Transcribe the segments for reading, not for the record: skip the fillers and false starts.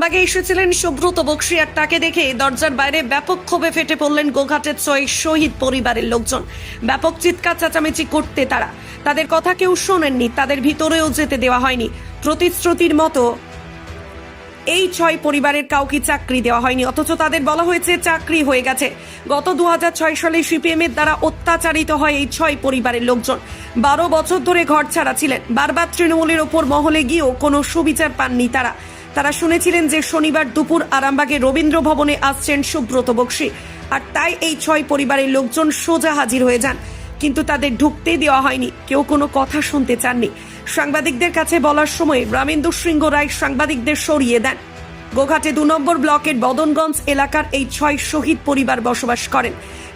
আরামবাগে এসেছিলেন সুব্রত বক্সী, আর তাকে দেখে দরজার বাইরে ব্যাপক ক্ষোভে ফেটে পড়লেন গোঘাটের 6 শহীদ পরিবারের লোকজন। ব্যাপক চিৎকার চেঁচামেচি করতে তাদের কথা কেউ শোনেননি, তাদের ভিতরেও যেতে দেওয়া হয়নি। প্রতিশ্রুতির মতো এই 6 পরিবারের কাউকে চাকরি দেওয়া হয়নি, অথচ তাদের বলা হয়েছে চাকরি হয়ে গেছে। গত 2006 সালে সিপিএম এর দ্বারা অত্যাচারিত হয় এই 6 পরিবারের লোকজন। 12 বছর ধরে ঘর ছাড়া ছিলেন। বারবার তৃণমূলের ওপর মহলে গিয়েও কোনো সুবিচার পাননি তারা শুনেছিলেন যে শনিবার দুপুর আরামবাগে রবীন্দ্র ভবনে আসছেন সুব্রত বক্সী, আর তাই এই 6 পরিবারের লোকজন সোজা হাজির হয়ে যান। কিন্তু তাদের ঢুকতেই দেওয়া হয়নি, কেউ কোনো কথা শুনতে চাননি। সাংবাদিকদের কাছে বলার সময় রামেন্দু সিংহ রায় সাংবাদিকদের সরিয়ে দেন। গোঘাটে 2 নম্বর ব্লকের বদনগঞ্জ এলাকার এই 6 শহীদ পরিবার বসবাস করেন।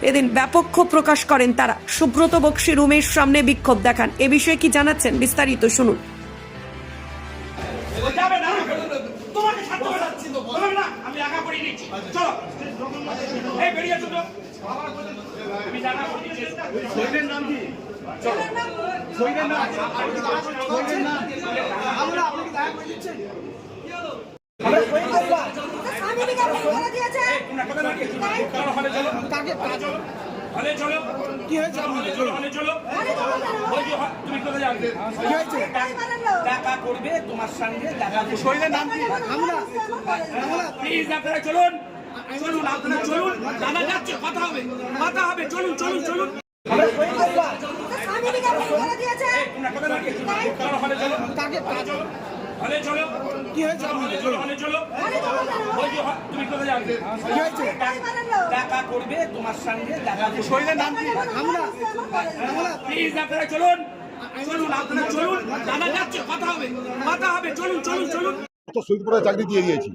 এদিন ব্যাপক ক্ষোভ প্রকাশ করেন তারা। সুব্রত বক্সী রুমের সামনে বিক্ষোভ দেখান। এ বিষয়ে কি জানাচ্ছেন বিস্তারিত শুনুন। কি হয়েছে? দেখা করবে তোমার সঙ্গে দেখা শহীদের নাম কি? প্লিজ আপনারা চলুন চলুন, আপনারা চলুন, দাদা যাচ্ছে, কথা হবে চলুন চলুন চলুন। কি হয়েছে? দেখা করবে তোমার সঙ্গে দেখা শহীদের নাম কি? প্লিজ আপনারা চলুন চলুন, আপনারা চলুন, দাদা যাচ্ছে, কথা হবে চলুন চলুন চলুন। শহীদ পরিবার চাকরি দিয়ে দিয়েছি,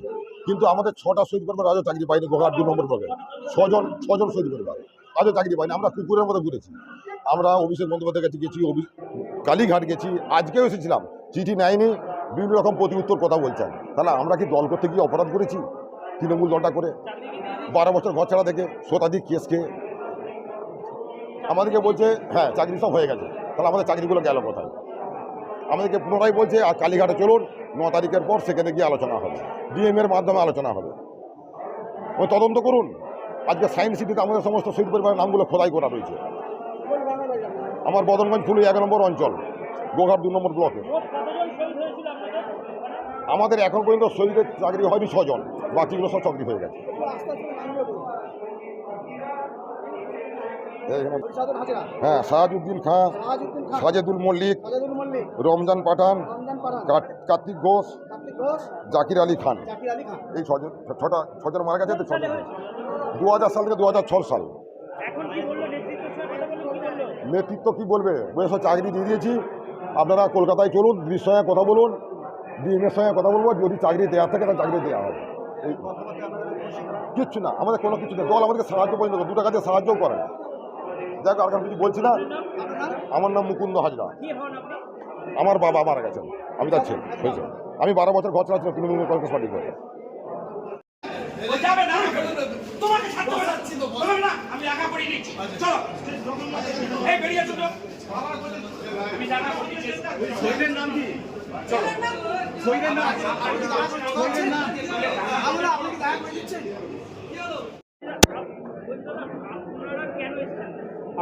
কিন্তু আমাদের 6টা শহীদ পরিবার আজও চাকরি পাইনি। গোঘাট 2 নম্বর ব্লকে 6জন শহীদ পরিবার আজও চাকরি পাইনি। আমরা কুকুরের মতো ঘুরেছি। আমরা অভিষেক বন্দ্যোপাধ্যায়ের কাছে গেছি, কালীঘাট গেছি, আজকেও এসেছিলাম, চিঠি নেয়নি, বিভিন্ন রকম প্রতি উত্তর কথা বলছেন। তাহলে আমরা কি দল করতে গিয়ে অপরাধ করেছি? তৃণমূল দলটা করে 12 বছর ঘর ছাড়া থেকে শতাধিক কেস খেয়ে আমাদেরকে বলছে হ্যাঁ চাকরি সব হয়ে গেছে। তাহলে আমাদের চাকরিগুলো গেল কোথায়? আমাদেরকে পুনরায় বলছে আর কালীঘাটে চলুন, 9 তারিখের পর সেখানে গিয়ে আলোচনা হবে, ডিএম এর মাধ্যমে আলোচনা হবে, ওই তদন্ত করুন। আজকে সায়েন্স সিটিতে আমাদের সমস্ত শহীদ পরিবারের নামগুলো খোদাই করা রয়েছে। আমার বদনগঞ্জ ফুলি 1 নম্বর অঞ্চল, গোঘাট 2 নম্বর ব্লকে। আমাদের এখন পর্যন্ত শহীদের চাকরি হয়নি 6 জন, বাকিগুলো সব চাকরি হয়ে গেছে। হ্যাঁ, শাহাজুদ্দিন খাঁ, সাজেদুল মল্লিক, রমজান পাঠান, কার্তিক ঘোষ, জাকির আলী খান, এই 6জন মারা গেছে। 2000 সাল থেকে 2006 সাল। নেতৃত্ব কি বলবে? বয়স চাকরি দিয়ে দিয়েছি, আপনারা কলকাতায় চলুন, দিদির সঙ্গে কথা বলুন, ডিএমের সঙ্গে কথা বলবো, যদি চাকরি দেওয়া থাকে তাহলে চাকরি দেওয়া হবে। কিচ্ছু না, আমাদের কোনো কিছু নেই। দল আমাদেরকে সাহায্য পর্যন্ত 2 টাকা দিয়ে সাহায্যও করেন। যাক, আর কিছু বলছি না। আমার নাম মুকুন্দ হাজরা। আমার বাবা মারা গেছেন, আমি তার ছেলে হয়েছে। আমি 12 বছর ঘর চালাচ্ছিলাম তৃণমূল কংগ্রেস পার্টি করে।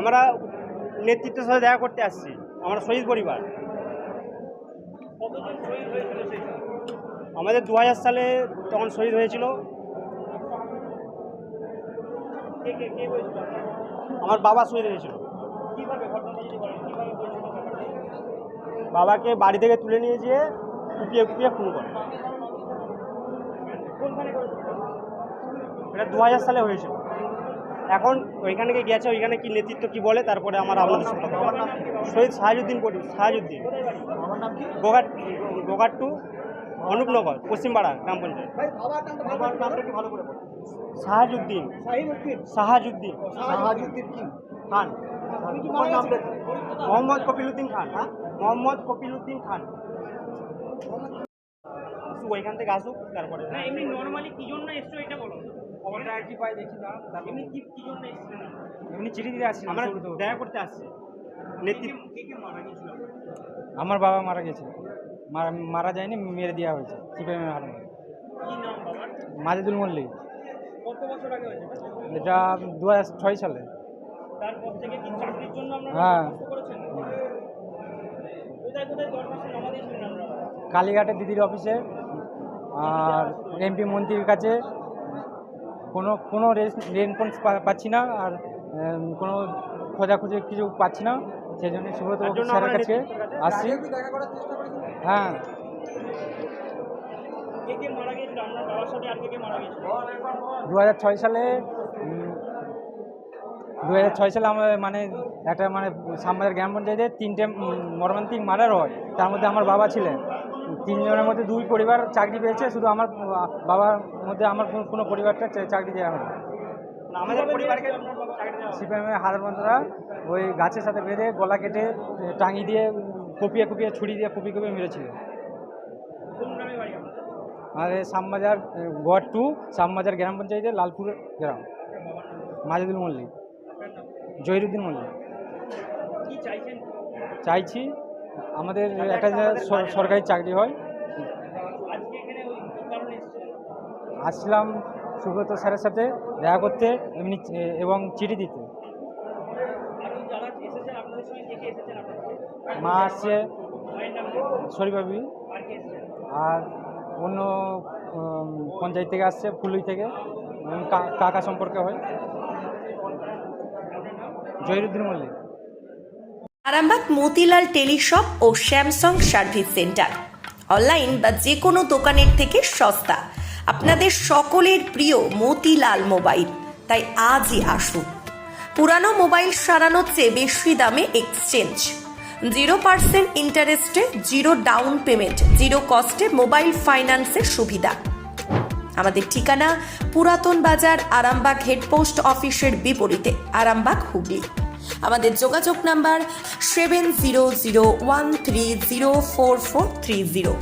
আমরা নেতৃত্বের সাথে দেখা করতে আসছি, আমরা শহীদ পরিবার। আমাদের 2000 সালে তখন শহীদ হয়েছিল। আমার বাবা শহীদ হয়েছিল। বাবাকে বাড়ি থেকে তুলে নিয়ে যেয়ে কুপিয়ে খুন করে। এটা 2000 সালে হয়েছিল। এখন ওইখানে গেছে, ওইখানে কি নেতৃত্ব কি বলে তারপরে আমার আপনাদের সাথে কথা বলবো। শহীদ শাহাজুদ্দিন গোঘাট টু অনুপনগর পশ্চিমপাড়া গ্রাম পঞ্চায়েত। শাহাজুদ্দিন খান, মোহাম্মদ কপিলউদ্দিন খান। ওইখান থেকে আসুক তারপরে। এমনি নর্মালি কি জন্য এসছো এটা বলো। এমনি চিঠি দিতে আসছি, আমরা দেখা করতে আসছি। আমার বাবা মারা গেছে, মারা যায়নি, মেরে দেওয়া হয়েছে সিপিএমের হাতে। মাজেদুল মল্লিক। কত বছর আগে হয়েছে? এটা 2006 সালে। তারপর থেকে কি চাকরির জন্য আপনারা হ্যাঁ। দরখাস্ত করেছেন? কোথায় কোথায় দরখাস্ত জমা দিয়েছিলেন আপনারা? কালীঘাটে দিদির অফিসে, আর এমপি মন্ত্রীর কাছে। কোনো রেসপন্স পাচ্ছি না, আর কোনো খোঁজাখুঁজি কিছু পাচ্ছি না। সেই জন্য সুব্রত তার জন্য স্যারের আমরা কাছে নেতৃত্বের আসছি। হ্যাঁ, কে কে মারা গিয়েছিল? আপনার বাবার সাথে আর কে মারা গিয়েছিল? 2006 সালে 2006 সালে আমার মানে একটা মানে সামবাজার গ্রাম পঞ্চায়েতে 3টে মর্মান্তিক মার্ডার হয়। তার মধ্যে আমার বাবা ছিলেন। 3 জনের মধ্যে 2 পরিবার চাকরি পেয়েছে, শুধু আমার বাবার মধ্যে আমার কোনো পরিবারটা চাকরি দেওয়া হয়। না, আমাদের পরিবারকে আপনার বাবা চাকরি দেওয়া হয়। সিপিএমের হারার বন্ধুরা ওই গাছের সাথে বেঁধে গলা কেটে টাঙিয়ে দিয়ে কুপিয়ে ছুরি দিয়ে কুপিয়ে মেরেছিল। কোন গ্রামে বাড়ি আপনার? আর এই শ্যামবাজার ওয়ার্ড 2 শ্যামবাজার গ্রাম পঞ্চায়েতের লালপুর গ্রাম। মাজেদুল মল্লিক, জহিরুদ্দিন মল্লিক। কি চাইছেন? চাইছি আমাদের একটা যে সরকারি চাকরি হয়। আজকে এখানে ওই কি কারণে এসেছিলেন? আসছিলাম সুব্রত স্যারের সাথে দেখা করতে এমনি এবং চিঠি দিতে। আর ওই যারা এসেছেন আপনাদের সঙ্গে কে কে এসেছেন আপনার সাথে? মা আসছে, মায়ের নাম কি? শরীফাবি, আর কে এসেছেন? আর অন্য পঞ্চায়েত থেকে আসছে, ফুলুই থেকে, কাকা সম্পর্কে হয়। জহিরুদ্দিন মল্লিক। আরামবাগ মতিলাল টেলিশপ ও স্যামসাং সার্ভিস সেন্টার অনলাইন বা যে কোনো দোকানের থেকে সস্তা। আপনাদের সকলের প্রিয় মতিলাল মোবাইল, তাই আজই আসুন। পুরানো মোবাইল সারানোর চেয়ে বেশি দামে এক্সচেঞ্জ, 0% ইন্টারেস্টে, 0 ডাউন পেমেন্ট, 0 কস্টে মোবাইল ফাইন্যান্সের সুবিধা। আমাদের ঠিকানা পুরাতন বাজার, আরামবাগ হেডপোস্ট অফিসের বিপরীতে, আরামবাগ, হুগলি। আমাদের যোগাযোগ নাম্বার 7001304430।